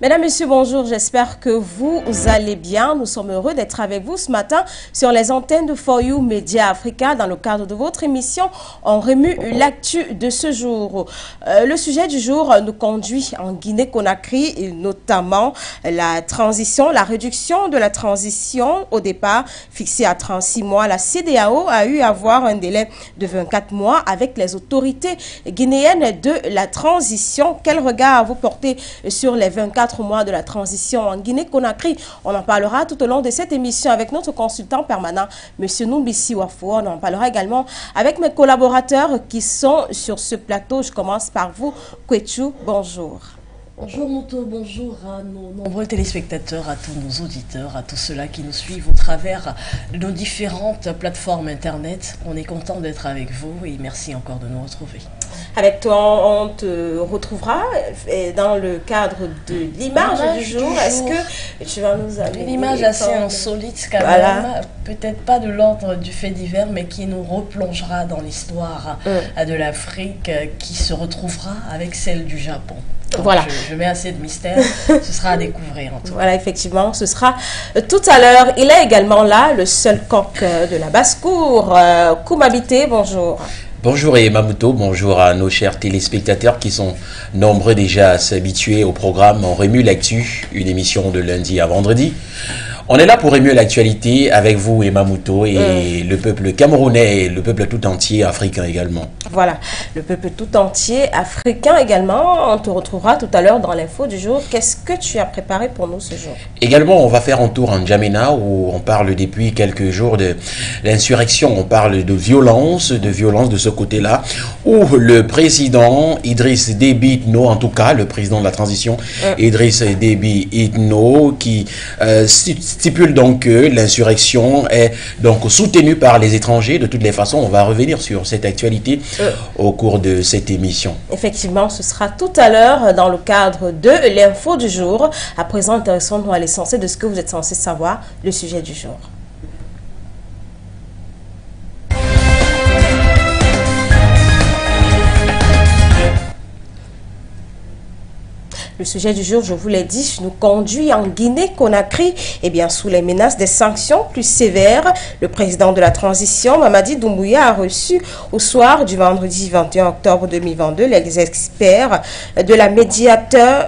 Mesdames, Messieurs, bonjour. J'espère que vous allez bien. Nous sommes heureux d'être avec vous ce matin sur les antennes de For You Média Africa dans le cadre de votre émission On remue l'actu de ce jour. Le sujet du jour nous conduit en Guinée-Conakry et notamment la transition, la réduction de la transition au départ fixée à 36 mois. La CEDEAO a eu à avoir un délai de 24 mois avec les autorités guinéennes de la transition. Quel regard vous portez sur les 24 mois de la transition en Guinée-Conakry? On en parlera tout au long de cette émission avec notre consultant permanent, M. Numbisi Wafo. On en parlera également avec mes collaborateurs qui sont sur ce plateau. Je commence par vous, Kwechu. Bonjour. Bonjour Mouto, bonjour à nos nombreux téléspectateurs, à tous nos auditeurs, à tous ceux-là qui nous suivent au travers de nos différentes plateformes internet. On est content d'être avec vous et merci encore de nous retrouver. Avec toi, on te retrouvera dans le cadre de l'image du jour. Est-ce que tu vas nous amener une image assez insolite quand même, peut-être pas de l'ordre du fait divers, mais qui nous replongera dans l'histoire de l'Afrique, qui se retrouvera avec celle du Japon. Donc voilà. Je mets assez de mystère, ce sera à découvrir en tout cas. Voilà, effectivement, ce sera tout à l'heure. Il est également là, le seul coq de la basse-cour, Koumabité, bonjour. Bonjour Mamuto, bonjour à nos chers téléspectateurs qui sont nombreux déjà à s'habituer au programme On remue l'actu, une émission de lundi à vendredi. On est là pour remuer l'actualité avec vous Mamuto et le peuple camerounais et le peuple tout entier africain également. Voilà, le peuple tout entier africain également. On te retrouvera tout à l'heure dans l'info du jour. Qu'est-ce que tu as préparé pour nous ce jour? Également, on va faire un tour en N'Djamena où on parle depuis quelques jours de l'insurrection. On parle de violence de ce côté-là, où le président Idriss Déby Itno, en tout cas le président de la transition Idriss Déby Itno, qui stipule donc que l'insurrection est donc soutenue par les étrangers. De toutes les façons, on va revenir sur cette actualité au cours de cette émission. Effectivement, ce sera tout à l'heure dans le cadre de l'info du jour. À présent, intéressons-nous à l'essentiel de ce que vous êtes censé savoir, le sujet du jour. Le sujet du jour, je vous l'ai dit, nous conduit en Guinée-Conakry, et bien sous les menaces des sanctions plus sévères. Le président de la transition, Mamadi Doumbouya, a reçu au soir du vendredi 21 octobre 2022 les experts de la médiateur,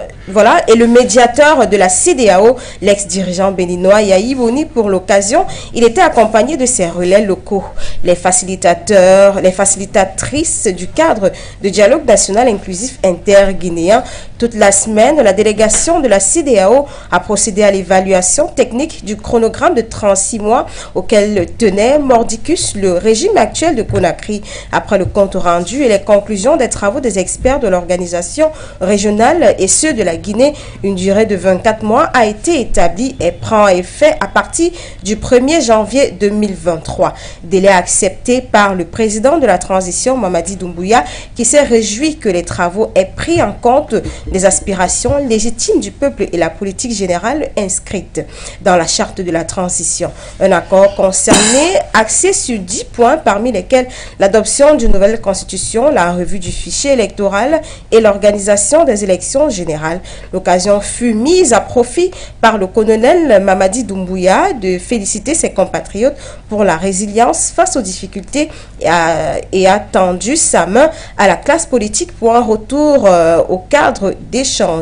et le médiateur de la CEDEAO, l'ex-dirigeant béninois Yahi Boni. Pour l'occasion, il était accompagné de ses relais locaux, les facilitateurs, les facilitatrices du cadre de dialogue national inclusif interguinéen. Toute la semaine, la délégation de la CEDEAO a procédé à l'évaluation technique du chronogramme de 36 mois auquel tenait mordicus le régime actuel de Conakry. Après le compte rendu et les conclusions des travaux des experts de l'organisation régionale et ceux de la Guinée, une durée de 24 mois a été établie et prend effet à partir du 1er janvier 2023. Délai accepté par le président de la transition, Mamadi Doumbouya, qui s'est réjoui que les travaux aient pris en compte les aspirations légitimes du peuple et la politique générale inscrite dans la charte de la transition. Un accord concerné axé sur 10 points, parmi lesquels l'adoption d'une nouvelle constitution, la revue du fichier électoral et l'organisation des élections générales. L'occasion fut mise à profit par le colonel Mamadi Doumbouya de féliciter ses compatriotes pour la résilience face aux difficultés et a tendu sa main à la classe politique pour un retour au cadre d'échange.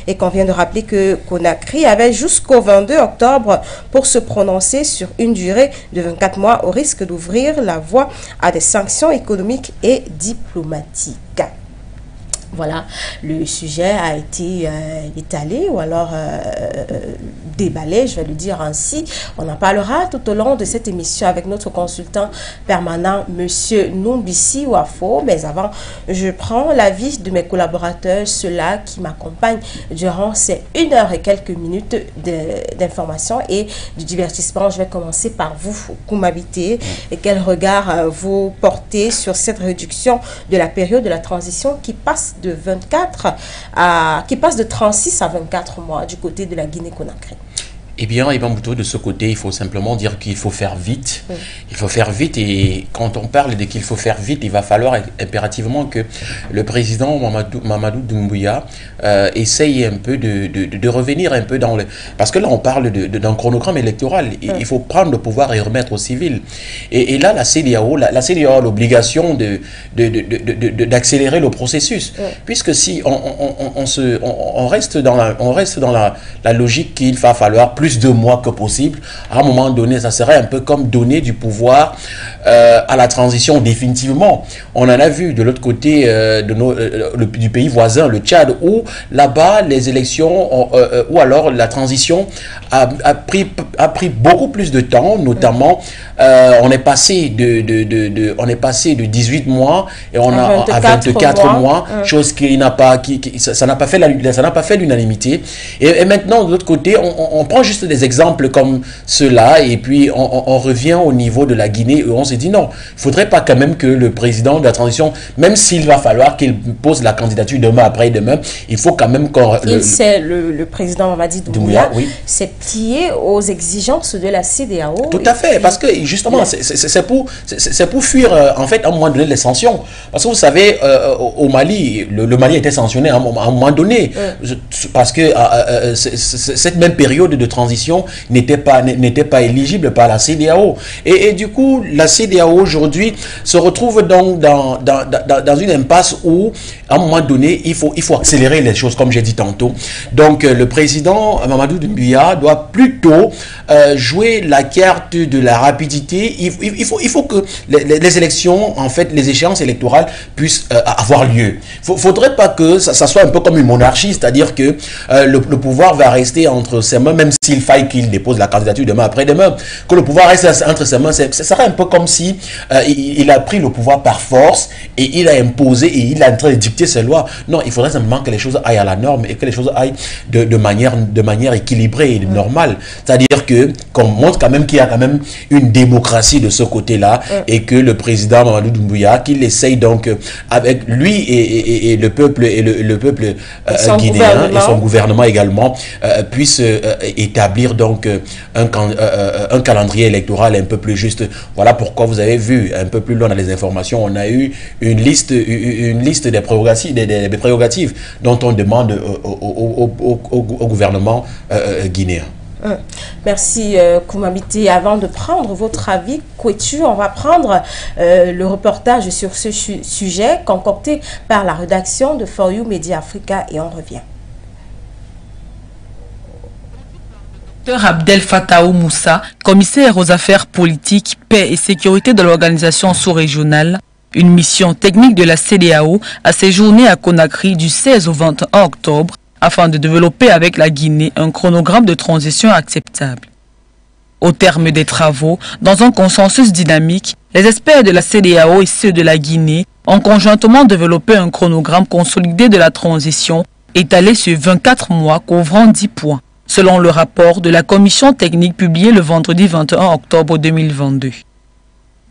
Et qu'on vient de rappeler que Conakry avait jusqu'au 22 octobre pour se prononcer sur une durée de 24 mois au risque d'ouvrir la voie à des sanctions économiques et diplomatiques. Voilà, le sujet a été étalé ou alors déballé, je vais le dire ainsi. On en parlera tout au long de cette émission avec notre consultant permanent, M. Numbisi Wafo. Mais avant, je prends l'avis de mes collaborateurs, ceux-là qui m'accompagnent durant ces 1 heure et quelques minutes d'information et du divertissement. Je vais commencer par vous, Koumabité. Et quel regard vous portez sur cette réduction de la période de la transition qui passe de 36 à 24 mois du côté de la Guinée-Conakry? Eh bien, plutôt de ce côté, il faut simplement dire qu'il faut faire vite. Il faut faire vite, et quand on parle de qu'il faut faire vite, il va falloir impérativement que le président Mamadou Doumbouya essaye un peu de revenir un peu dans le... Parce que là, on parle d'un chronogramme électoral. Il faut prendre le pouvoir et remettre aux civils. Et là, la CEDEAO a l'obligation d'accélérer le processus. Puisque si on reste dans la logique qu'il va falloir plus de mois que possible, à un moment donné, ça serait un peu comme donner du pouvoir à la transition définitivement. On en a vu de l'autre côté du pays voisin, le Tchad, où là-bas, les élections, ou alors la transition a pris beaucoup plus de temps, notamment on est passé de 18 mois et on a à 24 mois, chose qui n'a pas ça n'a pas fait l'unanimité. Et maintenant, de l'autre côté, on prend juste des exemples comme ceux-là, et puis on revient au niveau de la Guinée, et on se dit non, il ne faudrait pas quand même que le président de la transition, même s'il va falloir qu'il pose la candidature demain après-demain, il faut quand même qu'on... Le président Mamadi Doumbouya s'est plié aux exigences de la CEDEAO. Tout à fait, parce que justement, c'est pour fuir en fait à un moment donné les sanctions. Parce que vous savez, au Mali, le Mali était sanctionné à un moment donné, parce que cette même période de transition n'était pas éligible par la CEDEAO. Et du coup, la CEDEAO aujourd'hui se retrouve donc dans une impasse où, à un moment donné, il faut accélérer les choses, comme j'ai dit tantôt. Donc, le président Mamadou Doumbouya doit plutôt jouer la carte de la rapidité. Il faut que les élections, en fait, les échéances électorales puissent avoir lieu. Il ne faudrait pas que ça soit un peu comme une monarchie, c'est-à-dire que le pouvoir va rester entre ses mains, même s'il faille qu'il dépose la candidature demain après-demain. Que le pouvoir reste entre ses mains, ce serait un peu comme si il a pris le pouvoir par force et il a imposé et il est en train de dicter ses lois. Non, il faudrait simplement que les choses aillent à la norme et que les choses aillent de manière équilibrée et normale. C'est-à-dire qu'on montre quand même qu'il y a quand même une démocratie de ce côté-là, et que le président Mamadou Doumbouya, qu'il essaye donc avec lui et le peuple guinéen et son gouvernement également, puisse établir donc un calendrier électoral un peu plus juste. Voilà pourquoi vous avez vu un peu plus loin dans les informations, on a eu une liste des prérogatives dont on demande au gouvernement guinéen. Merci Koumabité. Avant de prendre votre avis, Kouetu, on va prendre le reportage sur ce sujet concocté par la rédaction de For You Media Africa, et on revient. Dr Abdel Fattah Moussa, commissaire aux affaires politiques, paix et sécurité de l'organisation sous-régionale, une mission technique de la CEDEAO a séjourné à Conakry du 16 au 21 octobre afin de développer avec la Guinée un chronogramme de transition acceptable. Au terme des travaux, dans un consensus dynamique, les experts de la CEDEAO et ceux de la Guinée ont conjointement développé un chronogramme consolidé de la transition étalé sur 24 mois couvrant 10 points, selon le rapport de la commission technique publié le vendredi 21 octobre 2022.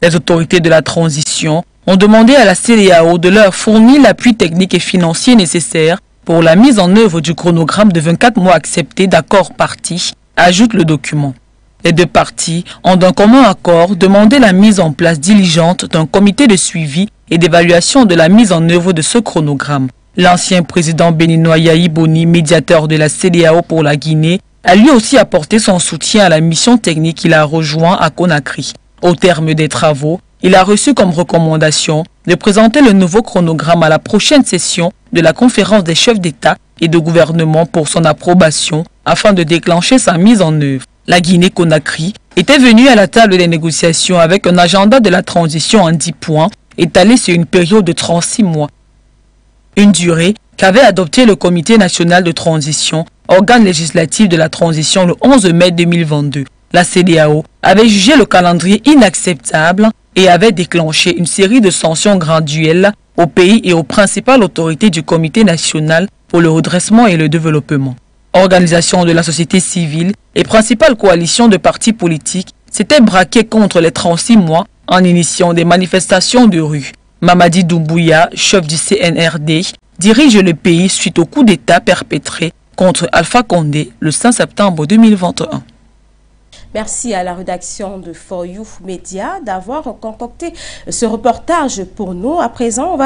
Les autorités de la transition ont demandé à la CEDEAO de leur fournir l'appui technique et financier nécessaire pour la mise en œuvre du chronogramme de 24 mois accepté d'accord parties, ajoute le document. Les deux parties ont d'un commun accord demandé la mise en place diligente d'un comité de suivi et d'évaluation de la mise en œuvre de ce chronogramme. L'ancien président béninois Yahi Boni, médiateur de la CEDEAO pour la Guinée, a lui aussi apporté son soutien à la mission technique qu'il a rejoint à Conakry. Au terme des travaux, il a reçu comme recommandation de présenter le nouveau chronogramme à la prochaine session de la conférence des chefs d'État et de gouvernement pour son approbation afin de déclencher sa mise en œuvre. La Guinée-Conakry était venue à la table des négociations avec un agenda de la transition en 10 points étalé sur une période de 36 mois. Une durée qu'avait adopté le Comité national de transition, organe législatif de la transition le 11 mai 2022. La CEDEAO avait jugé le calendrier inacceptable et avait déclenché une série de sanctions graduelles au pays et aux principales autorités du Comité national pour le redressement et le développement. Organisations de la société civile et principales coalitions de partis politiques s'étaient braquées contre les 36 mois en initiant des manifestations de rue. Mamadi Doumbouya, chef du CNRD, dirige le pays suite au coup d'État perpétré contre Alpha Condé le 5 septembre 2021. Merci à la rédaction de For You Media d'avoir concocté ce reportage pour nous. À présent,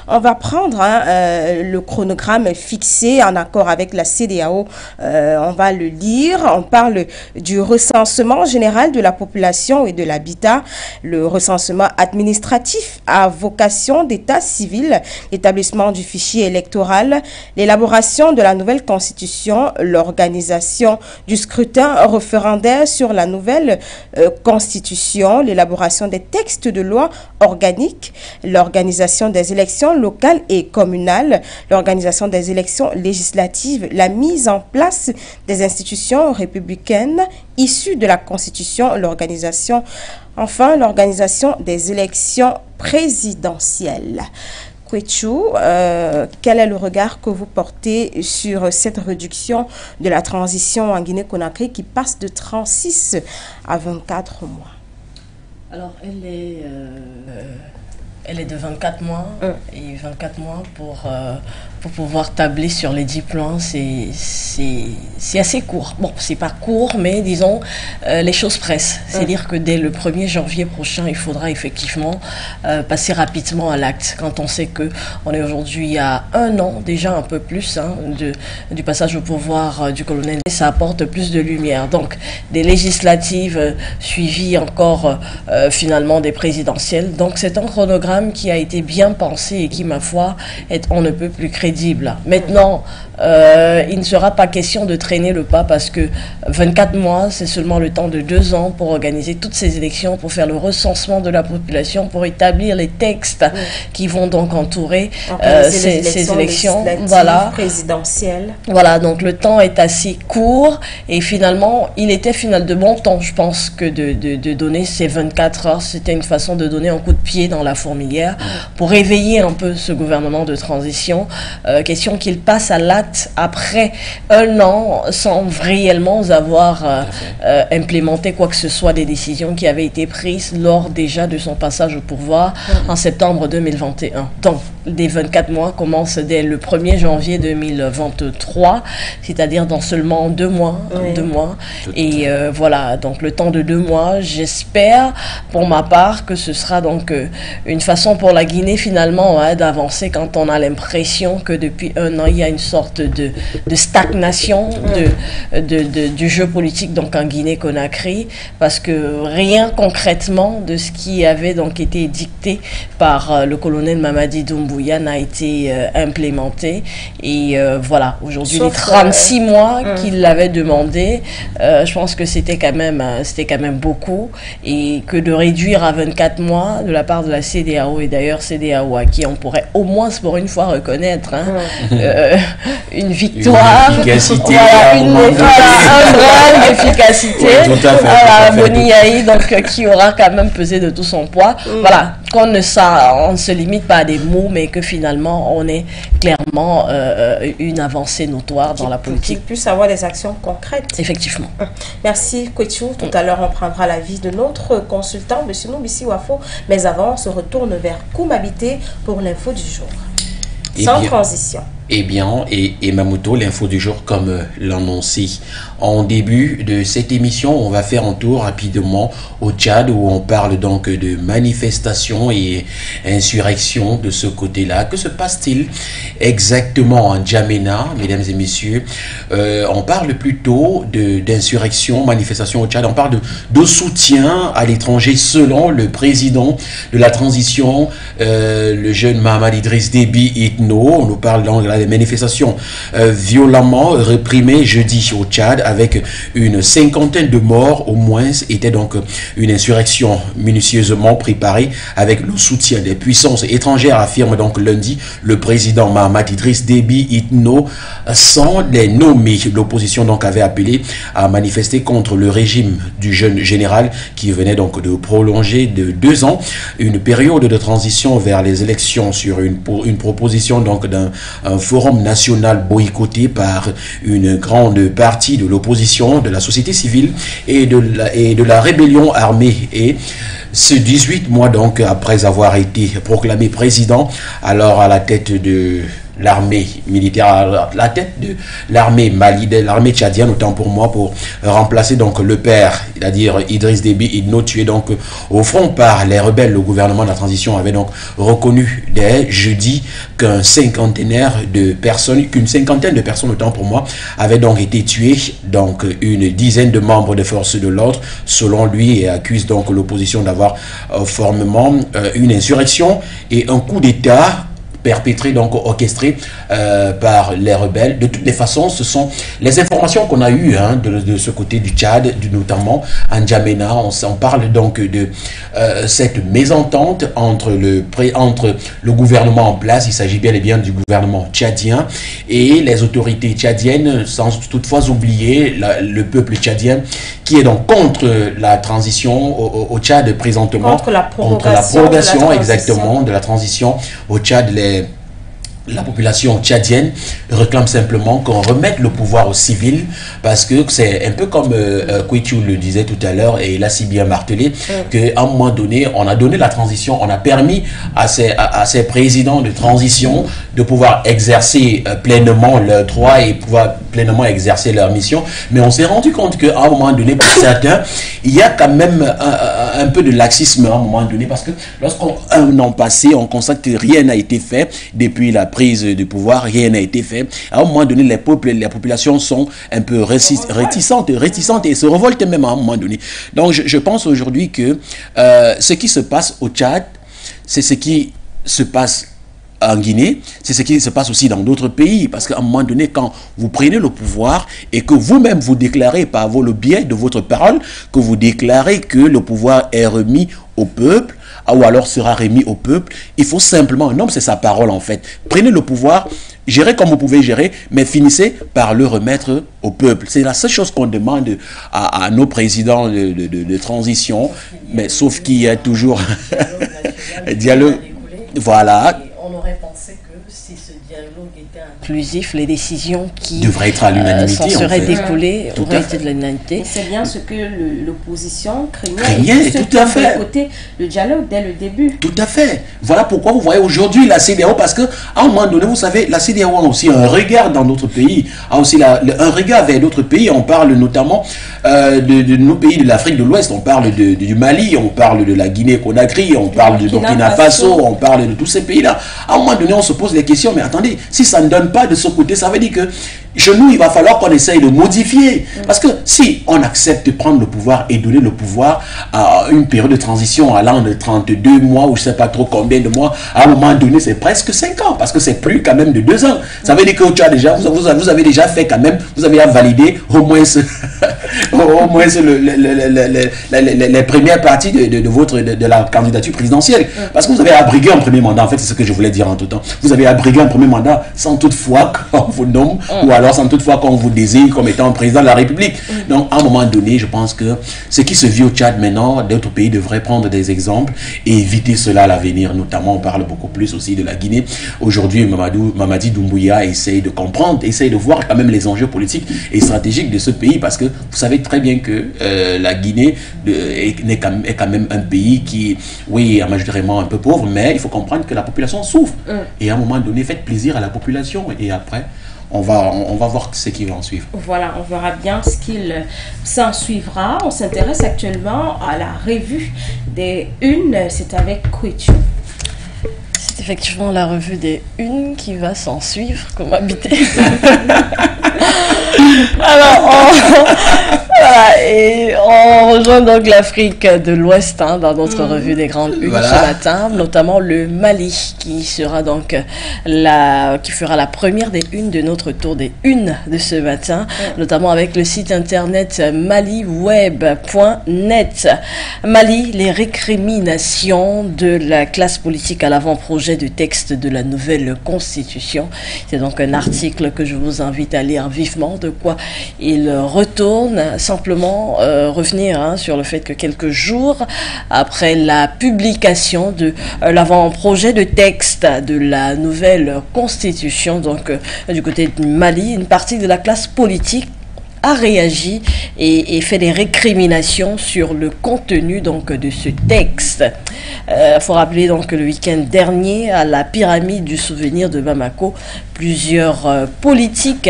on va prendre le chronogramme fixé en accord avec la CEDEAO. On va le lire. On parle du recensement général de la population et de l'habitat. Le recensement administratif à vocation d'état civil, l'établissement du fichier électoral, l'élaboration de la nouvelle constitution, l'organisation du scrutin référendaire sur la nouvelle constitution, l'élaboration des textes de loi organiques, l'organisation des élections locales et communales, l'organisation des élections législatives, la mise en place des institutions républicaines issues de la constitution, l'organisation des élections présidentielles. Kwechou, quel est le regard que vous portez sur cette réduction de la transition en Guinée-Conakry qui passe de 36 à 24 mois? Alors, elle est de 24 mois et 24 mois pour pouvoir tabler sur les 10 plans, c'est assez court. Bon, c'est pas court, mais disons, les choses pressent. C'est-à-dire que dès le 1er janvier prochain, il faudra effectivement passer rapidement à l'acte. Quand on sait qu'on est aujourd'hui à 1 an, déjà un peu plus, du passage au pouvoir du colonel, ça apporte plus de lumière. Donc, des législatives suivies encore finalement des présidentielles. Donc, c'est un chronogramme qui a été bien pensé et qui, ma foi, on ne peut plus crédible. Maintenant, il ne sera pas question de traîner le pas parce que 24 mois, c'est seulement le temps de 2 ans pour organiser toutes ces élections, pour faire le recensement de la population, pour établir les textes qui vont donc entourer ces élections présidentielles. Voilà, donc le temps est assez court et finalement, il était de bon temps, je pense, que de donner ces 24 heures. C'était une façon de donner un coup de pied dans la fourmilière pour réveiller un peu ce gouvernement de transition. Question qu'il passe à l'acte après 1 an sans réellement avoir implémenté quoi que ce soit des décisions qui avaient été prises lors déjà de son passage au pouvoir en septembre 2021. Donc, les 24 mois commencent dès le 1er janvier 2023, c'est-à-dire dans seulement 2 mois. 2 mois. Et voilà, donc le temps de 2 mois, j'espère pour ma part que ce sera donc une façon pour la Guinée finalement d'avancer quand on a l'impression que depuis 1 an, il y a une sorte de stagnation du jeu politique donc en Guinée-Conakry, parce que rien concrètement de ce qui avait donc été dicté par le colonel Mamadi Doumbouya n'a été implémenté. Et voilà, aujourd'hui les 36 mois qu'il avait demandé, je pense que c'était quand même beaucoup, et que de réduire à 24 mois de la part de la CEDEAO, et d'ailleurs CEDEAO à qui on pourrait au moins pour une fois reconnaître une victoire, une efficacité, un brin d'efficacité, Boni Yahi, donc qui aura quand même pesé de tout son poids. Voilà, qu'on ne se limite pas à des mots, mais que finalement on est clairement une avancée notoire dans la politique. Qu'il puisse avoir des actions concrètes. Effectivement. Merci Kwechou. Tout à l'heure on prendra l'avis de notre consultant, M. Noubissi Wafo, mais avant on se retourne vers Koumabité pour l'info du jour. Sans transition. Eh bien, et Mamoto, l'info du jour comme l'annoncé en début de cette émission, on va faire un tour rapidement au Tchad où on parle donc de manifestations et insurrections de ce côté-là. Que se passe-t-il exactement en N'Djamena, mesdames et messieurs? On parle plutôt d'insurrection, manifestation au Tchad. On parle de soutien à l'étranger selon le président de la transition, le jeune Mahamat Idriss Déby Itno. On nous parle donc des manifestations violemment réprimées jeudi au Tchad avec une 50aine de morts au moins. Était donc une insurrection minutieusement préparée avec le soutien des puissances étrangères, affirme donc lundi le président Mahamat Idriss Déby Itno sans les nommer. L'opposition donc avait appelé à manifester contre le régime du jeune général qui venait donc de prolonger de 2 ans une période de transition vers les élections sur une proposition donc d'un forum national boycotté par une grande partie de l'opposition, de la société civile et de la rébellion armée. Et ce 18 mois donc après avoir été proclamé président, alors à la tête de l'armée militaire, à la tête de l'armée Mali, de l'armée tchadienne, autant pour moi, pour remplacer donc le père, c'est-à-dire Idriss Déby Itno, tué donc au front par les rebelles. Le gouvernement de la transition avait donc reconnu dès jeudi qu'une cinquantaine de personnes, autant pour moi, avaient donc été tuées, donc une dizaine de membres des forces de l'ordre, selon lui, et accuse donc l'opposition d'avoir formellement une insurrection et un coup d'État perpétré, donc orchestré par les rebelles. De toutes les façons, ce sont les informations qu'on a eues de ce côté du Tchad, notamment en N'Djamena. On parle donc de cette mésentente entre le gouvernement en place, il s'agit bien et bien du gouvernement tchadien, et les autorités tchadiennes, sans toutefois oublier le peuple tchadien qui est donc contre la transition au Tchad présentement. Contre la prorogation exactement, de la transition au Tchad. La population tchadienne réclame simplement qu'on remette le pouvoir aux civils, parce que c'est un peu comme Kouitou le disait tout à l'heure, et il a si bien martelé, qu'à un moment donné, on a donné la transition, on a permis à ces présidents de transition de pouvoir exercer pleinement leurs droits et pouvoir pleinement exercer leur mission, mais on s'est rendu compte qu'à un moment donné, pour certains, il y a quand même un peu de laxisme à un moment donné, parce que lorsqu'un an passé, on constate que rien n'a été fait depuis la prise du pouvoir, rien n'a été fait. À un moment donné, les populations sont un peu réticentes et se révoltent même à un moment donné. Donc je pense aujourd'hui que ce qui se passe au Tchad, c'est ce qui se passe en Guinée, c'est ce qui se passe aussi dans d'autres pays, parce qu'à un moment donné, quand vous prenez le pouvoir et que vous-même vous déclarez par le biais de votre parole, que vous déclarez que le pouvoir est remis au peuple, ou alors sera remis au peuple, il faut simplement, un homme c'est sa parole en fait, prenez le pouvoir, gérez comme vous pouvez gérer, mais finissez par le remettre au peuple. C'est la seule chose qu'on demande à nos présidents de transition, mais sauf qu'il y a toujours dialogue. Voilà. On aurait pensé que si ce dialogue était inclusif, les décisions qui devraient être à l'unanimité, seraient découlées auraient été de l'unanimité. C'est bien ce que l'opposition craignait. Tout à fait. Côté le dialogue dès le début. Tout à fait. Voilà pourquoi vous voyez aujourd'hui la CEDEAO, parce qu'à un moment donné, vous savez, la CEDEAO a aussi un regard dans d'autres pays, a aussi un regard vers d'autres pays. On parle notamment de nos pays de l'Afrique de l'Ouest, on parle du Mali, on parle de la Guinée-Conakry, on parle du Burkina Faso, on parle de tous ces pays-là. À un moment donné, on se pose des questions, mais attendez, si ça ne donne pas de ce côté, ça veut dire que chez nous, il va falloir qu'on essaye de modifier. Parce que si on accepte de prendre le pouvoir et donner le pouvoir à une période de transition allant de 32 mois ou je ne sais pas trop combien de mois, à un moment donné, c'est presque 5 ans, parce que c'est plus quand même de 2 ans. Ça veut dire que tu as déjà, vous avez déjà fait quand même, vous avez validé au moins les premières parties de la candidature présidentielle. Parce que vous avez abrigué un premier mandat, en fait, c'est ce que je voulais dire en tout temps. Vous avez abrigué un premier mandat sans toutefois qu'on vous nomme, ou alors sans toutefois qu'on vous désigne comme étant président de la République. Donc, à un moment donné, je pense que ce qui se vit au Tchad maintenant, d'autres pays devraient prendre des exemples et éviter cela à l'avenir. Notamment, on parle beaucoup plus aussi de la Guinée. Aujourd'hui, Mamadi Doumbouya essaye de comprendre, essaye de voir quand même les enjeux politiques et stratégiques de ce pays, parce que vous savez très bien que la Guinée est quand même un pays qui, oui, est majoritairement un peu pauvre, mais il faut comprendre que la population souffre. Et à un moment donné, faites plaisir à la population et après, on va voir ce qui va en suivre. Voilà, on verra bien ce qu'il s'en suivra. On s'intéresse actuellement à la revue des Unes. C'est avec Kouitou. C'est effectivement la revue des Unes qui va s'en suivre, comme habité. Alors, voilà, et on rejoint donc l'Afrique de l'Ouest dans notre revue des grandes unes ce matin, notamment le Mali qui sera donc qui fera la première des unes de notre tour des unes de ce matin, notamment avec le site internet maliweb.net. Mali, les récriminations de la classe politique à l'avant-projet du texte de la nouvelle constitution. C'est donc un article que je vous invite à lire vivement, de quoi il retourne. Simplement revenir sur le fait que quelques jours après la publication de l'avant-projet de texte de la nouvelle constitution, donc du côté du Mali, une partie de la classe politique a réagi et fait des récriminations sur le contenu donc de ce texte. Faut rappeler donc que le week-end dernier, à la pyramide du souvenir de Bamako, plusieurs politiques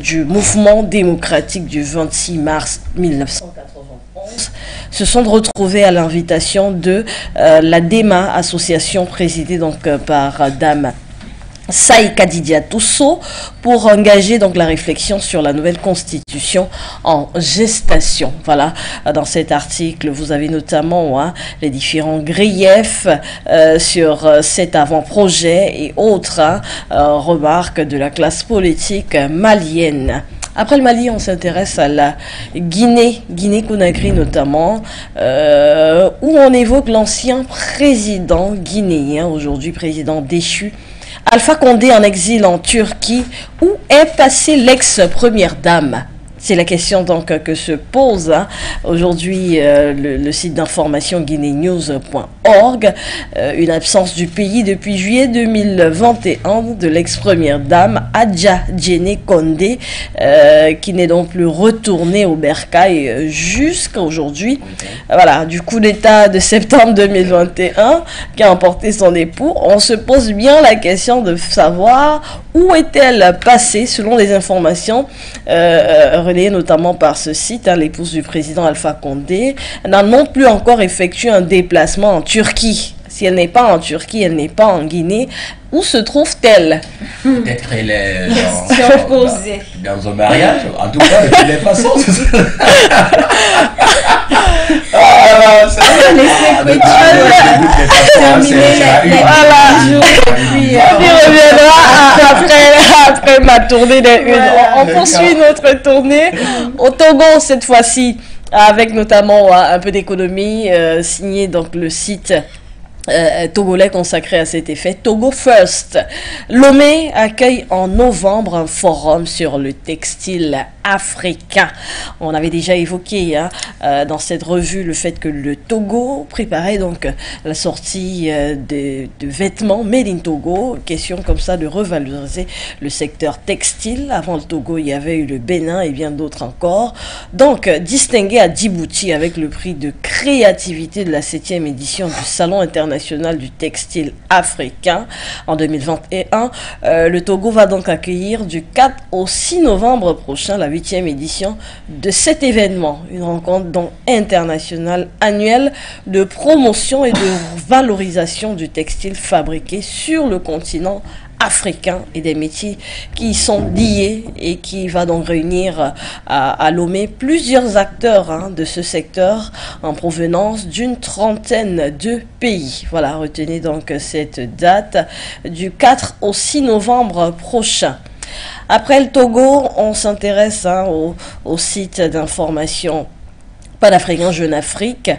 du mouvement démocratique du 26 mars 1991 se sont retrouvés à l'invitation de la DEMA, association présidée donc par Dame Saïka Didia Tousso, pour engager donc la réflexion sur la nouvelle constitution en gestation. Voilà, dans cet article, vous avez notamment les différents griefs sur cet avant-projet et autres remarques de la classe politique malienne. Après le Mali, on s'intéresse à la Guinée-Conakry notamment, où on évoque l'ancien président guinéen, aujourd'hui président déchu, Alpha Condé, en exil en Turquie. Où est passée l'ex-première dame? C'est la question donc que se pose aujourd'hui le site d'information guinénews.org. Une absence du pays depuis juillet 2021 de l'ex-première dame Adja Djene Condé, qui n'est donc plus retournée au bercail jusqu'à aujourd'hui. Voilà, du coup d'État de septembre 2021 qui a emporté son époux. On se pose bien la question de savoir où est-elle passée, selon les informations relayées notamment par ce site. L'épouse du président Alpha Condé n'a non plus encore effectué un déplacement en Turquie. Si elle n'est pas en Turquie, elle n'est pas en Guinée. Où se trouve-t-elle? Peut-être elle est dans un mariage. En tout cas, de toutes les façons. On reviendra après ma tournée des unes. On poursuit notre tournée au Togo cette fois-ci, avec notamment un peu d'économie, signé donc le site togolais consacré à cet effet, Togo First. Lomé accueille en novembre un forum sur le textile africain. On avait déjà évoqué dans cette revue le fait que le Togo préparait donc la sortie de vêtements made in Togo. Question comme ça de revaloriser le secteur textile. Avant le Togo, il y avait eu le Bénin et bien d'autres encore. Donc, distingué à Djibouti avec le prix de créativité de la 7e édition du Salon international du textile africain en 2021, le Togo va donc accueillir du 4 au 6 novembre prochain la 8e édition de cet événement, une rencontre donc internationale annuelle de promotion et de valorisation du textile fabriqué sur le continent africain et des métiers qui y sont liés, et qui va donc réunir à Lomé plusieurs acteurs de ce secteur en provenance d'une trentaine de pays. Voilà, retenez donc cette date du 4 au 6 novembre prochain. Après le Togo, on s'intéresse au site d'information panafricain Jeune Afrique.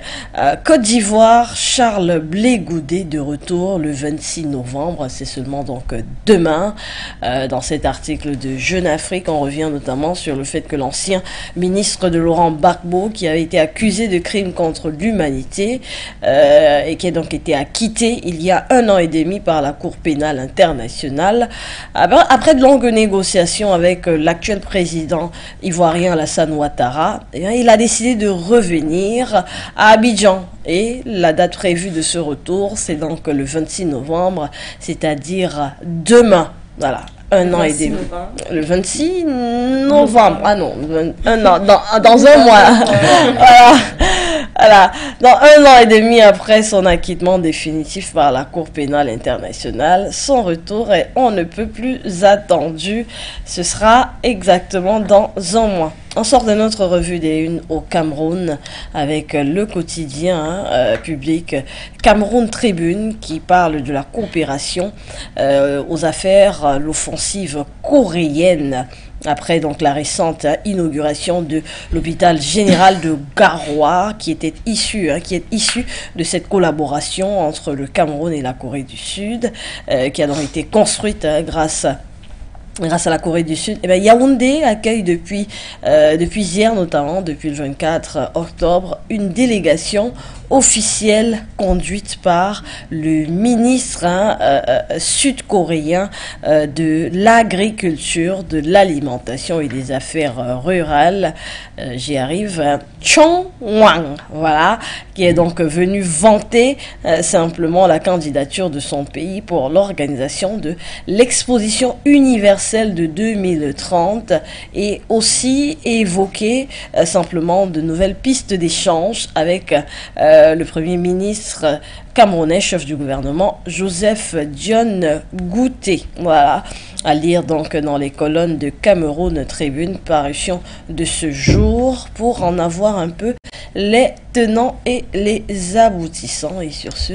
Côte d'Ivoire, Charles Blé Goudé de retour le 26 novembre, c'est seulement donc demain. Dans cet article de Jeune Afrique, on revient notamment sur le fait que l'ancien ministre de Laurent Gbagbo, qui avait été accusé de crimes contre l'humanité et qui a donc été acquitté il y a 1 an et demi par la Cour pénale internationale, après de longues négociations avec l'actuel président ivoirien Alassane Ouattara, il a décidé de revenir à Abidjan, et la date prévue de ce retour, c'est donc le 26 novembre, c'est-à-dire demain. Voilà, 1 an et demi. Le 26 novembre. Ah non, dans un mois. Voilà. Dans 1 an et demi après son acquittement définitif par la Cour pénale internationale, son retour est on ne peut plus attendu. Ce sera exactement dans un mois. On sort de notre revue des unes au Cameroun avec le quotidien public Cameroun Tribune, qui parle de la coopération aux affaires, l'offensive coréenne. Après donc la récente inauguration de l'hôpital général de Garoua, qui est issu de cette collaboration entre le Cameroun et la Corée du Sud, qui a donc été construite grâce grâce à la Corée du Sud. Et bien, Yaoundé accueille depuis hier notamment, depuis le 24 octobre, une délégation officielle conduite par le ministre sud-coréen de l'agriculture, de l'alimentation et des affaires rurales. J'y arrive, Chong Wang, voilà, qui est donc venu vanter simplement la candidature de son pays pour l'organisation de l'exposition universelle de 2030 et aussi évoquer simplement de nouvelles pistes d'échange avec le Premier ministre camerounais, chef du gouvernement, Joseph Dione Gouté. Voilà, à lire donc dans les colonnes de Cameroun Tribune, parution de ce jour, pour en avoir un peu les tenants et les aboutissants. Et sur ce,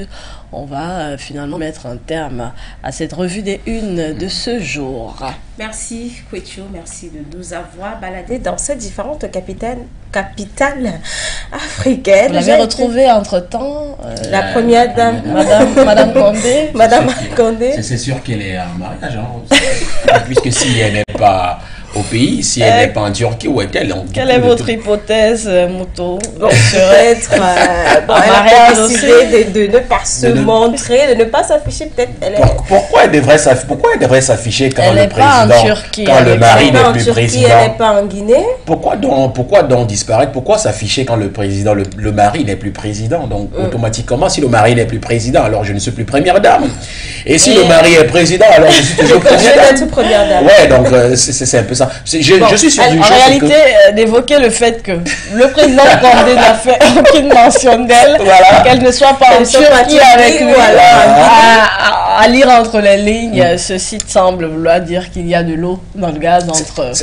on va finalement mettre un terme à cette revue des unes de ce jour. Merci Kwecho, merci de nous avoir baladés dans ces différentes capitales africaines. Vous l'avez retrouvée entre-temps, la première dame, Madame Condé. Madame Condé. C'est sûr qu'elle est en mariage, hein, puisque si elle n'est pas au pays, si elle n'est pas en Turquie, où est-elle? Quelle est votre hypothèse, Mouto? Bon, peut-être elle a décidé de ne pas se montrer, de ne pas s'afficher. Peut-être pourquoi elle devrait s'afficher quand elle le président, Turquie, quand le mari n'est plus président? Elle n'est pas en Guinée. Pourquoi donc disparaître? Pourquoi s'afficher quand le président, le mari n'est plus président? Donc automatiquement, si le mari n'est plus président, alors je ne suis plus première dame. Et si le mari est président, alors je suis toujours première dame. Ouais, donc c'est un peu ça. Je suis sur une chose. En réalité, d'évoquer le fait que le président Condé n'a fait aucune mention d'elle, voilà, qu'elle ne soit pas en Turquie avec lui, à lire entre les lignes, ceci semble vouloir dire qu'il y a de l'eau dans le gaz entre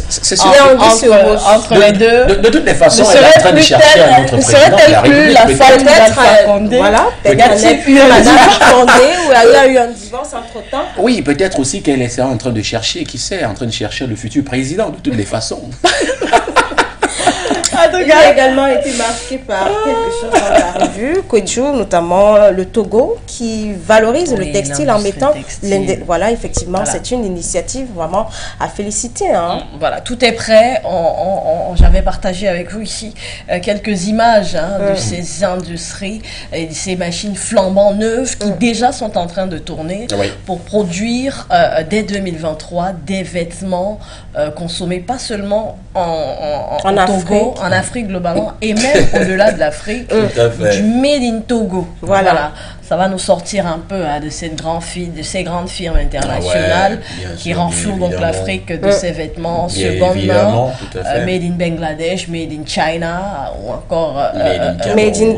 les deux. De toutes les façons, elle est en train de chercher un autre président. Ne serait-elle plus la femme d'Alpha Condé? Voilà, peut-être plus Madame Condé, où il y a eu un divorce entre-temps. Oui, peut-être aussi qu'elle est en train de chercher, qui sait, en train de chercher le futur président, de toutes les façons. Il a également été marqué par quelque chose dans la revue, Kwecho, notamment le Togo, qui valorise le textile en mettant... Voilà, effectivement, voilà. C'est une initiative vraiment à féliciter. Hein. Voilà, tout est prêt. J'avais partagé avec vous ici quelques images de ces industries et de ces machines flambant neuves qui déjà sont en train de tourner pour produire dès 2023 des vêtements consommés pas seulement en Togo, en Afrique globalement, et même au-delà de l'Afrique, du Made in Togo. Voilà. Ça va nous sortir un peu de ces grandes firmes internationales qui renflouent donc l'Afrique de ses vêtements seconde main, Made in Bangladesh, Made in China, ou encore Made in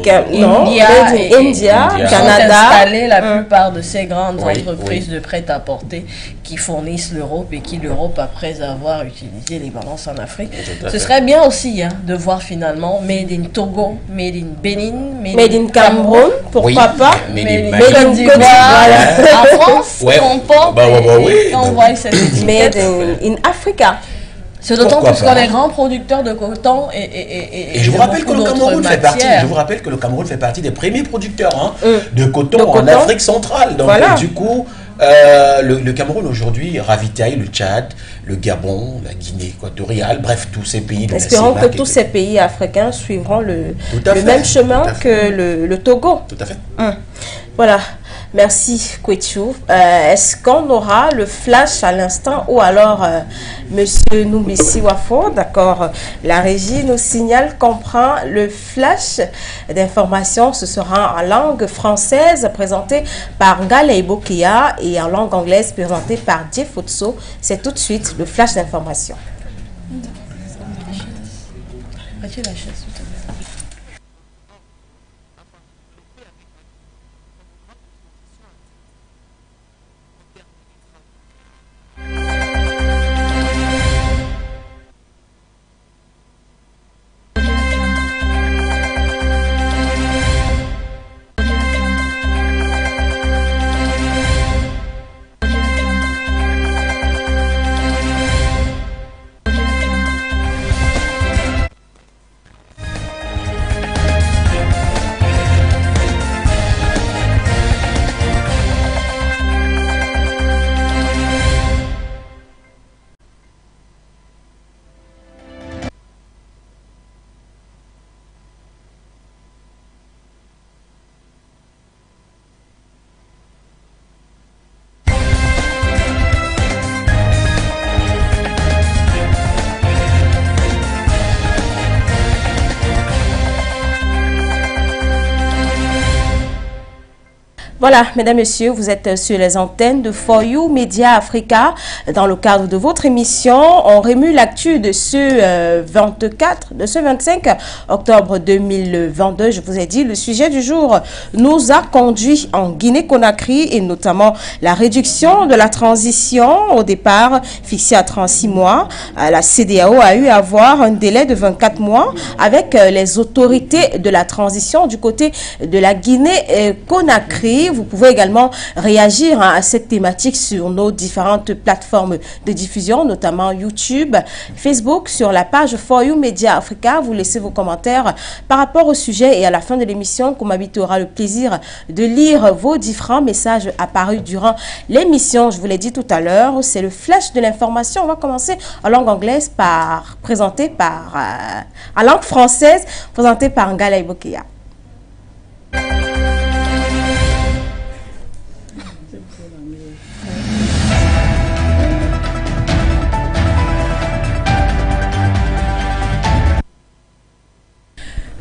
India, Canada. Sont installées la plupart de ces grandes entreprises de prêt-à-porter qui fournissent l'Europe et qui l'Europe, après avoir utilisé les balances en Afrique. Ce serait bien aussi de voir finalement Made in Togo, Made in Benin, Made in Cameroun, pourquoi pas? Made in Côte d'Ivoire, en France, on porte et on voit cette étiquette. Made in Africa. C'est d'autant plus qu'on est grands producteurs de coton et je vous rappelle que le Cameroun fait partie. Je vous rappelle que le Cameroun fait partie des premiers producteurs de coton en Afrique centrale. Donc du coup, le Cameroun aujourd'hui ravitaille le Tchad, le Gabon, la Guinée équatoriale, bref, tous ces pays de la CEMAC. Espérons que tous ces pays africains suivront le même chemin que le Togo. Tout à fait. Voilà. Merci Kwecho. Est-ce qu'on aura le flash à l'instant ou alors Monsieur Noumessi Wafo, d'accord, la régie nous signale qu'on prend le flash d'information. Ce sera en langue française présenté par Ngale Ibokia et en langue anglaise présenté par Jeff Otso. C'est tout de suite le flash d'information. Voilà, mesdames, messieurs, vous êtes sur les antennes de For You Media Africa. Dans le cadre de votre émission, on remue l'actu de ce 25 octobre 2022. Je vous ai dit, le sujet du jour nous a conduit en Guinée-Conakry et notamment la réduction de la transition au départ fixée à 36 mois. La CEDEAO a eu à avoir un délai de 24 mois avec les autorités de la transition du côté de la Guinée-Conakry. Vous pouvez également réagir à cette thématique sur nos différentes plateformes de diffusion, notamment YouTube, Facebook, sur la page For You Media Africa. Vous laissez vos commentaires par rapport au sujet et à la fin de l'émission, Komabito aura le plaisir de lire vos différents messages apparus durant l'émission. Je vous l'ai dit tout à l'heure, c'est le flash de l'information. On va commencer en langue anglaise en langue française, présenté par Ngala Ibokia.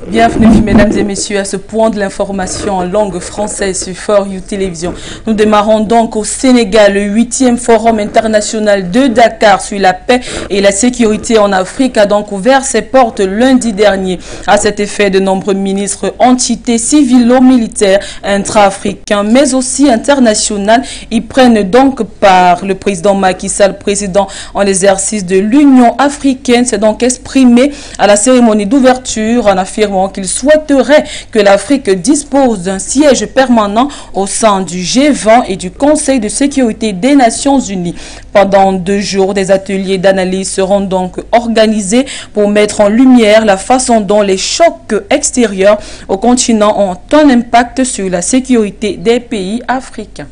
Bienvenue mesdames et messieurs à ce point de l'information en langue française sur For You Télévision. Nous démarrons donc au Sénégal le 8e forum international de Dakar sur la paix et la sécurité en Afrique a donc ouvert ses portes lundi dernier. À cet effet, de nombreux ministres, entités civilo-militaires, intra-africains mais aussi internationales y prennent donc part. Le président Macky Sall, président en exercice de l'Union africaine, s'est donc exprimé à la cérémonie d'ouverture en affirmant qu'il souhaiterait que l'Afrique dispose d'un siège permanent au sein du G20 et du Conseil de sécurité des Nations Unies. Pendant 2 jours, des ateliers d'analyse seront donc organisés pour mettre en lumière la façon dont les chocs extérieurs au continent ont un impact sur la sécurité des pays africains.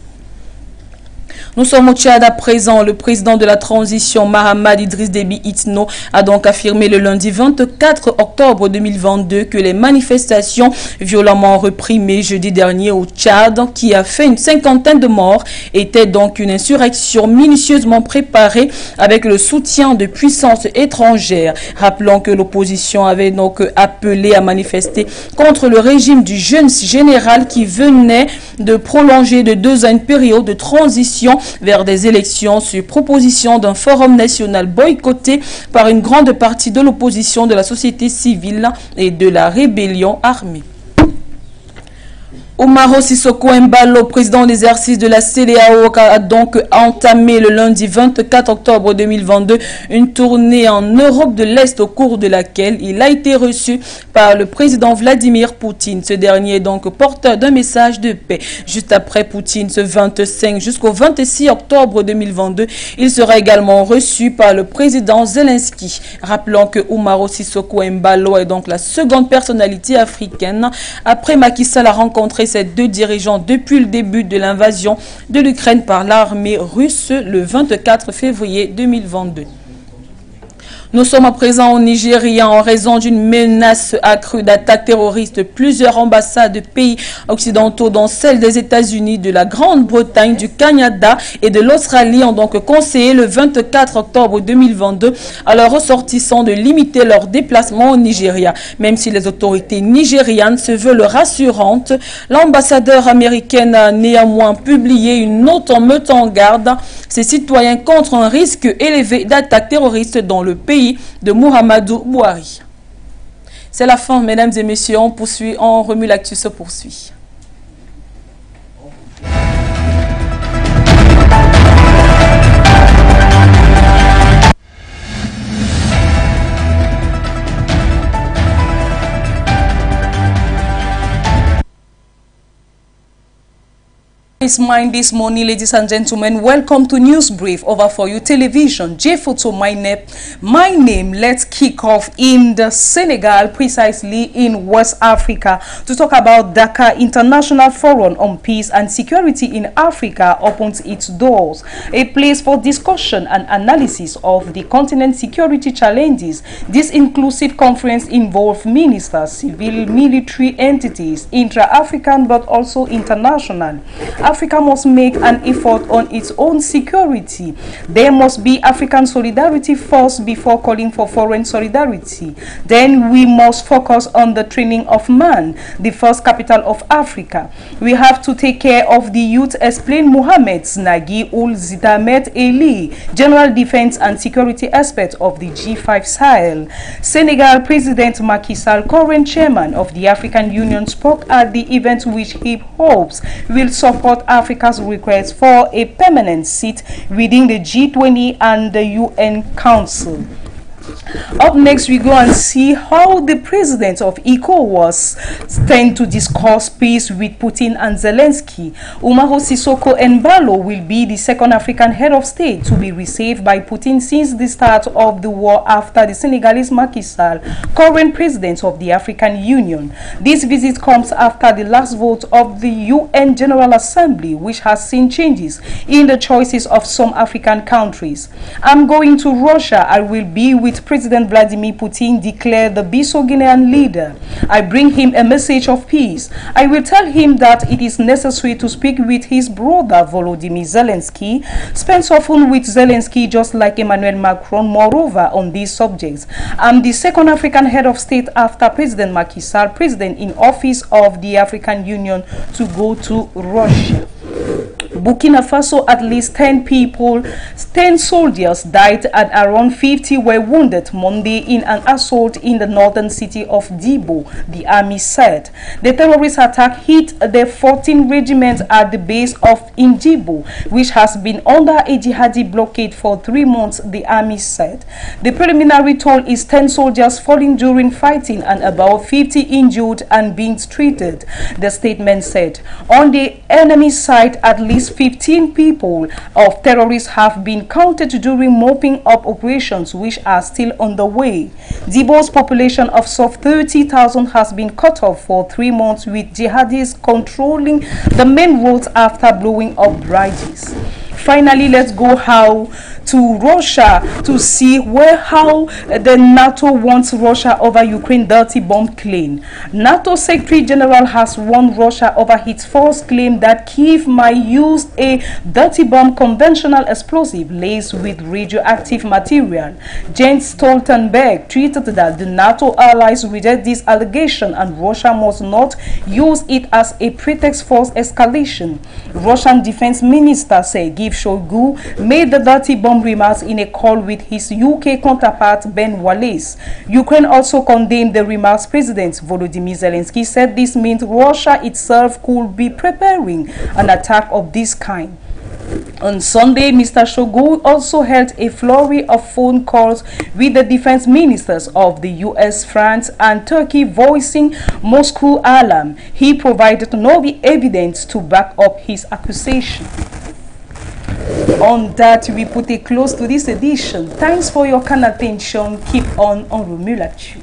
Nous sommes au Tchad à présent. Le président de la transition, Mahamat Idriss Déby Itno, a donc affirmé le lundi 24 octobre 2022 que les manifestations violemment réprimées jeudi dernier au Tchad, qui a fait une 50aine de morts, étaient donc une insurrection minutieusement préparée avec le soutien de puissances étrangères. Rappelons que l'opposition avait donc appelé à manifester contre le régime du jeune général qui venait de prolonger de 2 ans une période de transition vers des élections sur proposition d'un forum national boycotté par une grande partie de l'opposition, de la société civile et de la rébellion armée. Umaro Sissoko Embalo, président d'exercice de la CEDEAO, a donc entamé le lundi 24 octobre 2022 une tournée en Europe de l'Est au cours de laquelle il a été reçu par le président Vladimir Poutine. Ce dernier est donc porteur d'un message de paix. Juste après Poutine, ce 25 jusqu'au 26 octobre 2022, il sera également reçu par le président Zelensky. Rappelons que Umaro Sissoko Embalo est donc la seconde personnalité africaine après Macky Sall a rencontré ces 2 dirigeants depuis le début de l'invasion de l'Ukraine par l'armée russe le 24 février 2022. Nous sommes à présent au Nigeria en raison d'une menace accrue d'attaques terroristes. Plusieurs ambassades de pays occidentaux, dont celle des États-Unis, de la Grande-Bretagne, du Canada et de l'Australie, ont donc conseillé le 24 octobre 2022 à leurs ressortissants de limiter leurs déplacements au Nigeria. Même si les autorités nigérianes se veulent rassurantes, l'ambassadeur américaine a néanmoins publié une note en mettant en garde ses citoyens contre un risque élevé d'attaques terroristes dans le pays de Muhammadu Buhari. C'est la fin, mesdames et messieurs. On poursuit, on remue l'actu, se poursuit. It's mine this morning, ladies and gentlemen. Welcome to News Brief over For You Television. J Photo, my name. Let's kick off in the Senegal, precisely in West Africa, to talk about Dakar International Forum on Peace and Security in Africa opens its doors, a place for discussion and analysis of the continent's security challenges. This inclusive conference involved ministers, civil, military entities, intra-African but also international. Africa must make an effort on its own security. There must be African solidarity first before calling for foreign solidarity. Then we must focus on the training of man, the first capital of Africa. We have to take care of the youth, explained Mohamed Znagi Ul Zidamet Eli, General Defense and Security Expert of the G5 Sahel. Senegal President Macky Sall, current chairman of the African Union, spoke at the event which he hopes will support Africa's request for a permanent seat within the G20 and the UN Council. Up next, we go and see how the president of ECOWAS tend to discuss peace with Putin and Zelensky. Umaru Sissoko Embalo will be the second African head of state to be received by Putin since the start of the war after the Senegalese Macky Sall, current president of the African Union. This visit comes after the last vote of the UN General Assembly, which has seen changes in the choices of some African countries. I'm going to Russia. I will be with President Vladimir Putin, declared the Bissau-Guinean leader. I bring him a message of peace. I will tell him that it is necessary to speak with his brother Volodymyr Zelensky. Spends often with Zelensky, just like Emmanuel Macron, moreover, on these subjects. I'm the second African head of state after President Macky Sall, president in office of the African Union, to go to Russia. Burkina Faso, at least 10 soldiers died and around 50 were wounded Monday in an assault in the northern city of Dibo, the army said. The terrorist attack hit the 14th regiment at the base of Indibo, which has been under a jihadi blockade for 3 months, the army said. The preliminary toll is 10 soldiers falling during fighting and about 50 injured and being treated, the statement said. On the enemy side, at least 15 people of terrorists have been counted during mopping up operations which are still underway. Dibo's population of sub 30,000 has been cut off for 3 months, with jihadis controlling the main roads after blowing up bridges. Finally, let's go to Russia to see how the NATO wants Russia over Ukraine dirty bomb claim. NATO Secretary General has warned Russia over its false claim that Kyiv might use a dirty bomb, conventional explosive laced with radioactive material. Jens Stoltenberg tweeted that the NATO allies reject this allegation and Russia must not use it as a pretext for escalation. Russian Defense Minister Sergei Shoigu made the dirty bomb remarks in a call with his UK counterpart Ben Wallace. Ukraine also condemned the remarks. President Volodymyr Zelensky said this meant Russia itself could be preparing an attack of this kind. On Sunday, Mr. Shoigu also held a flurry of phone calls with the defense ministers of the US, France, and Turkey, voicing Moscow alarm. He provided no evidence to back up his accusation. On that, we put a close to this edition. Thanks for your kind attention. Keep on Remue-L'actu.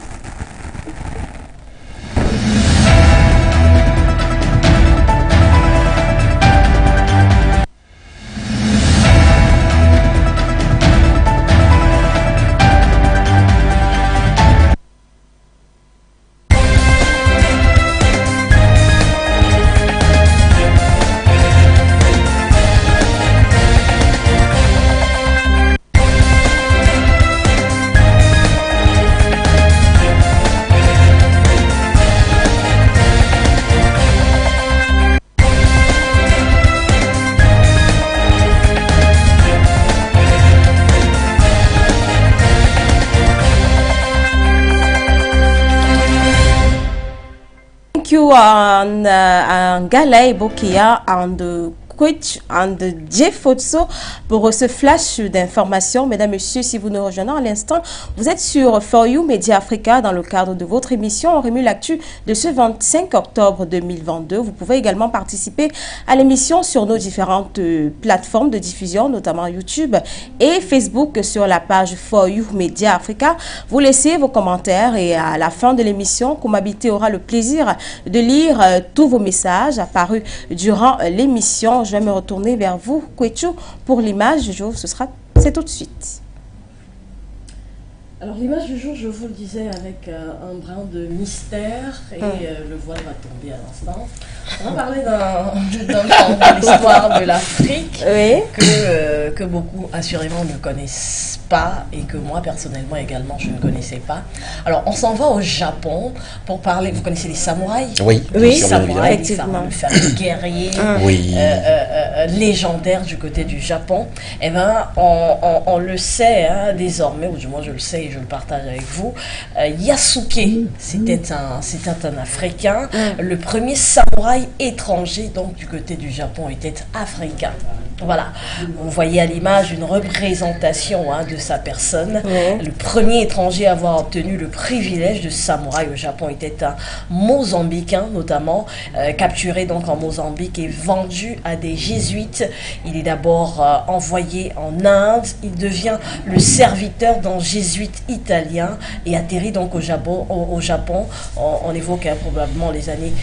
Ngala Bokia and Quich and Jeffotso pour ce flash d'informations. Mesdames, Messieurs, si vous nous rejoignez à l'instant, vous êtes sur For You Media Africa dans le cadre de votre émission Remue-L'actu de ce 25 octobre 2022. Vous pouvez également participer à l'émission sur nos différentes plateformes de diffusion, notamment YouTube et Facebook sur la page For You Media Africa. Vous laissez vos commentaires et à la fin de l'émission, Komabité aura le plaisir de lire tous vos messages apparus durant l'émission. Je vais me retourner vers vous, Kwechu, pour l'image. C'est tout de suite. Alors l'image du jour, je vous le disais, avec un brin de mystère et le voile va tomber à l'instant. On va parler d'un pan de l'histoire de l'Afrique que beaucoup assurément ne connaissent pas et que moi personnellement également je ne connaissais pas. Alors on s'en va au Japon pour parler, vous connaissez les samouraïs? Oui, oui, samouraïs, effectivement. le fameux guerrier légendaire du côté du Japon. Eh bien, on le sait désormais, ou du moins je le sais et je le partage avec vous, Yasuke, c'était un Africain, le premier samouraï étranger donc du côté du Japon était africain. Voilà, vous voyez à l'image une représentation de sa personne. Le premier étranger à avoir obtenu le privilège de samouraï au Japon était un Mozambicain notamment, capturé donc en Mozambique et vendu à des jésuites. Il est d'abord envoyé en Inde, il devient le serviteur d'un jésuite italien et atterrit donc au Japon. On évoque probablement les années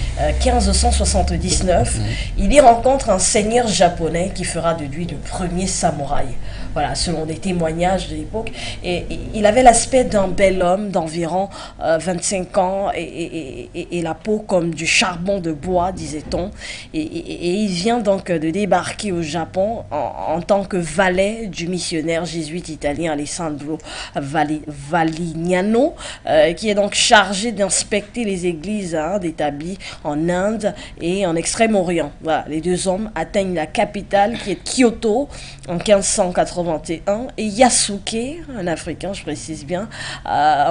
1579. Il y rencontre un seigneur japonais qui fera de lui le premier samouraï. Voilà, selon des témoignages de l'époque. Et il avait l'aspect d'un bel homme d'environ 25 ans et la peau comme du charbon de bois, disait-on. Et il vient donc de débarquer au Japon en tant que valet du missionnaire jésuite italien Alessandro Valignano, qui est donc chargé d'inspecter les églises établies en Inde et en Extrême-Orient. Voilà, les deux hommes atteignent la capitale qui est Kyoto en 1581 et Yasuke, un Africain je précise bien,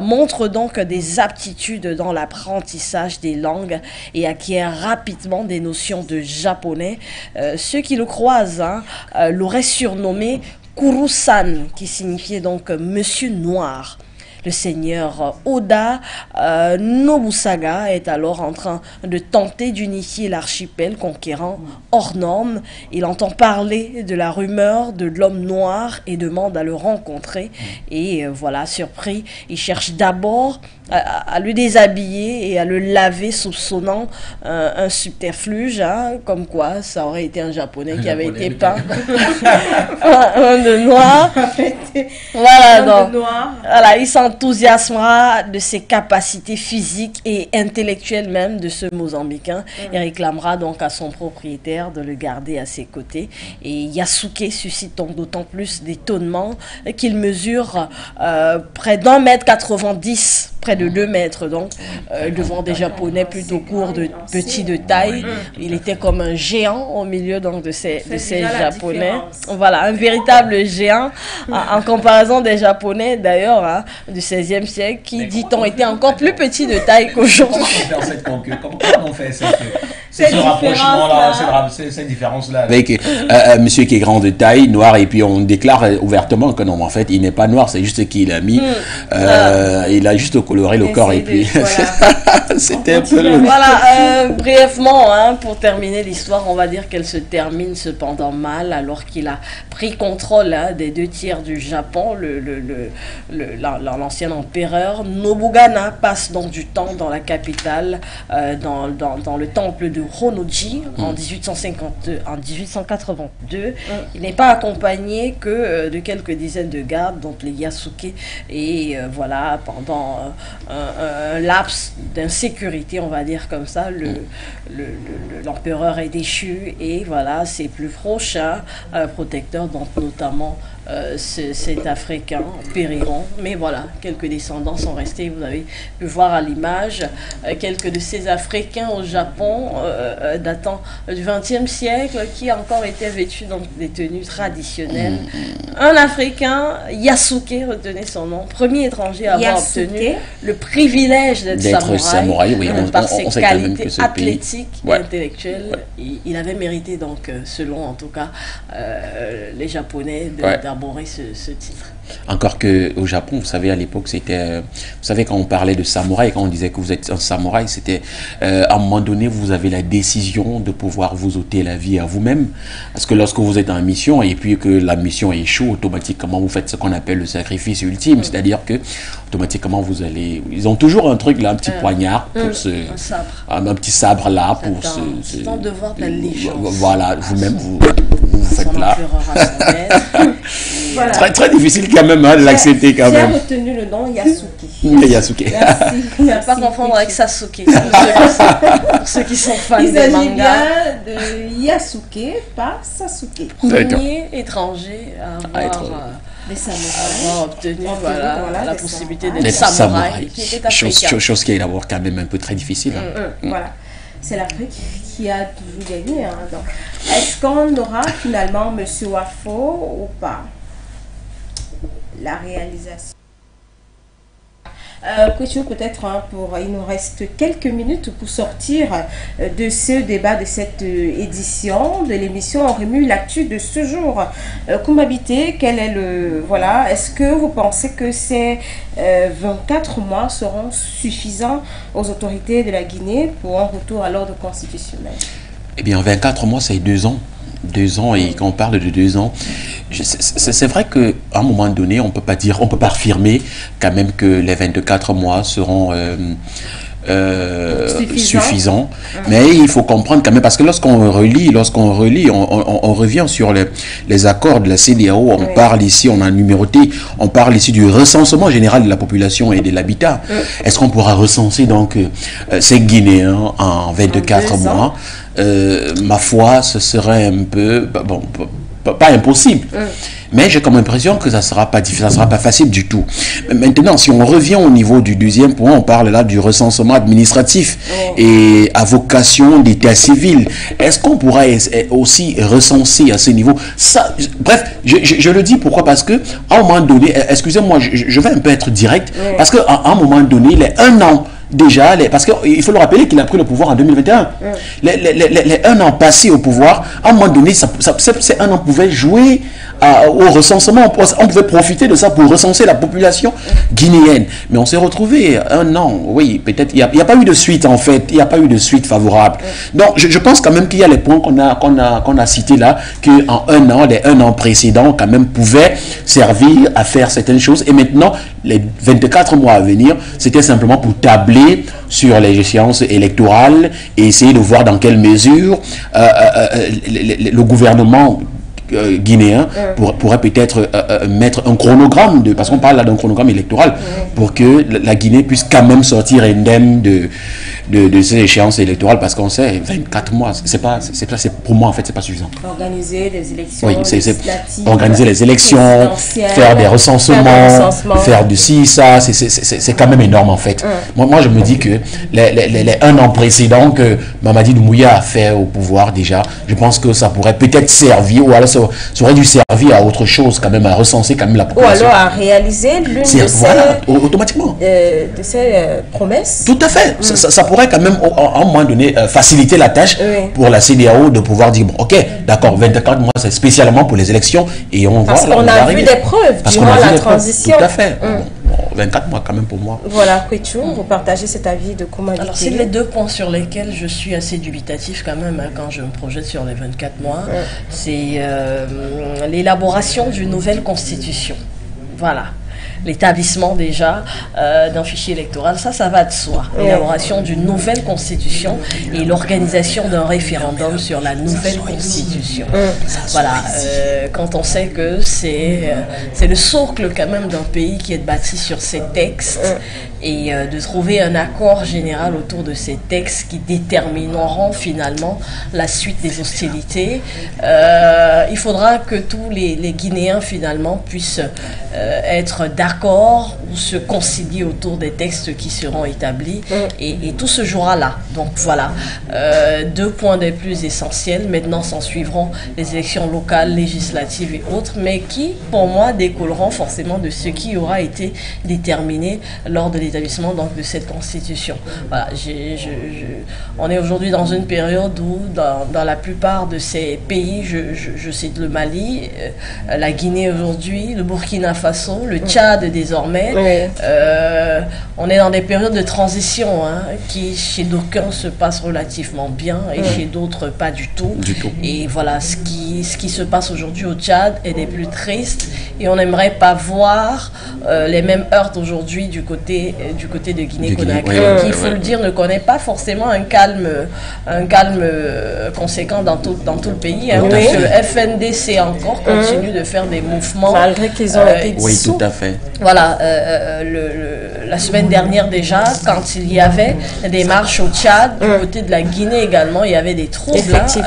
montre donc des aptitudes dans l'apprentissage des langues et acquiert rapidement des notions de japonais. Ceux qui le croisent l'auraient surnommé Kuru-san, qui signifiait donc Monsieur Noir. Le seigneur Oda Nobusaga est alors en train de tenter d'unifier l'archipel conquérant hors norme. Il entend parler de la rumeur de l'homme noir et demande à le rencontrer. Et voilà, surpris, il cherche d'abord à le déshabiller et à le laver, soupçonnant un subterfuge, comme quoi ça aurait été un japonais qui avait été peint de noir. Voilà, donc voilà, il s'enthousiasmera de ses capacités physiques et intellectuelles même de ce Mozambicain et réclamera donc à son propriétaire de le garder à ses côtés. Et Yasuke suscite donc d'autant plus d'étonnement qu'il mesure près d'1,90 m, près de 2 mètres donc, devant des Japonais plutôt courts, petits de taille. Il était comme un géant au milieu donc de ces Japonais. Voilà, un véritable géant en comparaison des Japonais d'ailleurs du XVIe siècle qui, dit-on, étaient encore plus petits de taille qu'aujourd'hui. Comment on fait ce rapprochement-là, cette différence-là? Avec monsieur qui est grand de taille, noir, et puis on déclare ouvertement que non, en fait, il n'est pas noir, c'est juste qu'il a mis, il a juste coloré le corps, et puis voilà. C'était un peu... Voilà, brièvement, pour terminer l'histoire, on va dire qu'elle se termine cependant mal, alors qu'il a pris contrôle des 2 tiers du Japon. L'ancien empereur Nobugana passe donc du temps dans la capitale, dans le temple de Honnoji en 1882. Il n'est pas accompagné que de quelques dizaines de gardes, donc les Yasuke, et voilà, pendant un laps d'insécurité, on va dire comme ça, l'empereur est déchu et voilà, ses plus proches protecteurs, donc notamment cet Africain, périront. Mais voilà, quelques descendants sont restés. Vous avez pu voir à l'image quelques de ces Africains au Japon datant du XXe siècle qui encore étaient vêtus dans des tenues traditionnelles. Un Africain, Yasuke, retenez son nom, premier étranger à avoir obtenu le privilège d'être samouraï, oui, par ses qualités athlétiques et intellectuelles. Il avait mérité donc, selon en tout cas les Japonais, d'arborer ce titre. Encore qu'au Japon, vous savez, à l'époque, c'était... vous savez, quand on parlait de samouraï, quand on disait que vous êtes un samouraï, c'était... à un moment donné, vous avez la décision de pouvoir vous ôter la vie à vous-même. Parce que lorsque vous êtes en mission, et puis que la mission échoue, automatiquement, vous faites ce qu'on appelle le sacrifice ultime. C'est-à-dire que, automatiquement, vous allez... Ils ont toujours un truc là, un petit poignard, pour se... Un sabre. Un petit sabre là, pour se... C'est un devoir de la légende. Voilà, vous-même, vous vous faites là. Voilà. Très, très difficile quand même de l'accepter quand même. J'ai retenu le nom Yasuke. Yasuke. Merci. Il ne faut pas confondre avec Sasuke. Pour ceux qui sont fans Il des s'agit mangas. bien de Yasuke, pas Sasuke. Premier étranger à avoir, Des samouraïs. avoir obtenu Voilà, la des possibilité samouraïs. d'être samouraï, qui était africain. Chose qui est d'abord quand même un peu très difficile. Voilà. C'est l'Afrique qui a toujours gagné. Hein, donc. Est-ce qu'on aura finalement M. Wafo ou pas? La réalisation. Peut-être il nous reste quelques minutes pour sortir de ce débat, de cette édition de l'émission On remue l'actu de ce jour. Koumabité, quel est le... Voilà, est-ce que vous pensez que ces 24 mois seront suffisants aux autorités de la Guinée pour un retour à l'ordre constitutionnel? Eh bien, 24 mois, c'est 2 ans. 2 ans, et quand on parle de 2 ans, c'est vrai qu'à un moment donné, on peut pas affirmer quand même que les 24 mois seront suffisants. Mais il faut comprendre quand même, parce que lorsqu'on relit, on revient sur les accords de la CEDEAO, on parle ici, on a numéroté, on parle ici du recensement général de la population et de l'habitat. Est-ce qu'on pourra recenser donc ces Guinéens en 24 mois? Ma foi, ce serait un peu, bon, pas impossible. Mais j'ai comme impression que ça sera pas difficile, ça sera pas facile du tout. Maintenant, si on revient au niveau du deuxième point, on parle là du recensement administratif et à vocation d'état civil. Est-ce qu'on pourra aussi recenser à ce niveau? Ça, bref, je le dis pourquoi? Parce que à un moment donné, excusez-moi, je vais un peu être direct, parce qu'à un moment donné, les 1 an déjà, parce qu'il faut le rappeler qu'il a pris le pouvoir en 2021. Les 1 an passés au pouvoir, à un moment donné, ces 1 an pouvait jouer au recensement. On pouvait profiter de ça pour recenser la population guinéenne. Mais on s'est retrouvé 1 an, oui, peut-être, il n'y a pas eu de suite en fait, il n'y a pas eu de suite favorable. Donc, je pense quand même qu'il y a les points qu'on a cités là, qu'en 1 an, les 1 an précédents quand même pouvaient servir à faire certaines choses. Et maintenant, les 24 mois à venir, c'était simplement pour tabler sur les échéances électorales et essayer de voir dans quelle mesure le gouvernement guinéen pourrait peut-être mettre un chronogramme, parce qu'on parle là d'un chronogramme électoral, pour que la Guinée puisse quand même sortir indemne de ces échéances électorales, parce qu'on sait, 24 mois, pour moi en fait, c'est pas suffisant. Organiser des élections législatives, organiser les élections, faire des recensements, faire de ci, ça, c'est quand même énorme en fait. Moi, je me dis que les 1 an précédents que Mamadi Doumbouya a fait au pouvoir déjà, je pense que ça pourrait peut-être servir, ou alors ça aurait dû servir à autre chose quand même, à recenser quand même la population. Ou alors à réaliser l'une de ces promesses. Tout à fait. Ça pourrait quand même, à un moment donné, faciliter la tâche pour la CEDEAO de pouvoir dire, bon, ok, d'accord, 24 mois, c'est spécialement pour les élections, et on parce voit... Parce qu'on a vu des preuves durant la transition. Tout à fait. Bon, 24 mois quand même pour moi. Voilà, Kwetu, vous partagez cet avis de comment... Alors, c'est les 2 points sur lesquels je suis assez dubitatif quand même, quand je me projette sur les 24 mois. C'est l'élaboration d'une nouvelle constitution. Voilà. L'établissement déjà d'un fichier électoral, ça va de soi. L'élaboration d'une nouvelle constitution et l'organisation d'un référendum sur la nouvelle constitution. Voilà, quand on sait que c'est le socle quand même d'un pays qui est bâti sur ces textes, et de trouver un accord général autour de ces textes qui détermineront finalement la suite des hostilités. Il faudra que tous les Guinéens finalement puissent être d'accord ou se concilier autour des textes qui seront établis, et tout se jouera là. Donc voilà, 2 points des plus essentiels. Maintenant s'en suivront les élections locales, législatives et autres, mais qui pour moi découleront forcément de ce qui aura été déterminé lors de l'établissement donc de cette constitution. Voilà, on est aujourd'hui dans une période où dans la plupart de ces pays, je cite le Mali, la Guinée aujourd'hui, le Burkina Faso, le Tchad Tchad désormais. Oui. On est dans des périodes de transition hein, qui chez d'aucuns se passent relativement bien et chez d'autres pas du tout. Et voilà, ce qui se passe aujourd'hui au Tchad est des plus tristes et on n'aimerait pas voir les mêmes heurts aujourd'hui du côté de Guinée-Conakry, qui, il faut le dire, ne connaît pas forcément un calme conséquent dans tout le pays. Hein, parce que le FNDC encore continue de faire des mouvements. Malgré qu'ils ont été dissous. Oui, tout à fait. Voilà, la semaine dernière déjà, quand il y avait des marches au Tchad, du côté de la Guinée également, il y avait des troubles.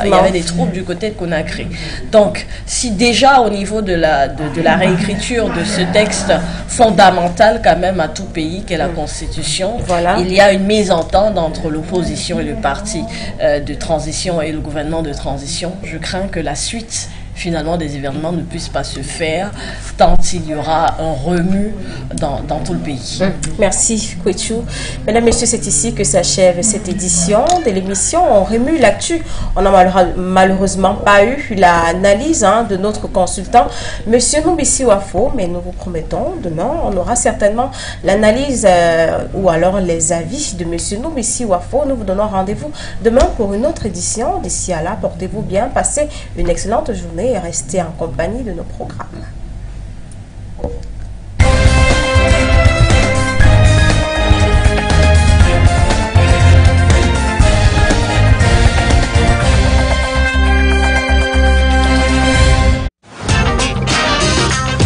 Il y avait des troubles du côté de Conakry. Donc, si déjà au niveau de la réécriture de ce texte fondamental quand même à tout pays qu'est la Constitution, il y a une mésentente entre l'opposition et le parti de transition et le gouvernement de transition, je crains que la suite finalement des événements ne puissent pas se faire tant il y aura un remue dans tout le pays. Merci Kouetchou. Mesdames, Messieurs, c'est ici que s'achève cette édition de l'émission On remue l'actu. On n'a malheureusement pas eu l'analyse de notre consultant, Monsieur Noubissi Wafo, mais nous vous promettons, demain, on aura certainement l'analyse ou alors les avis de Monsieur Noubissi Wafo. Nous vous donnons rendez-vous demain pour une autre édition. D'ici à là, portez-vous bien, passez une excellente journée et restez en compagnie de nos programmes.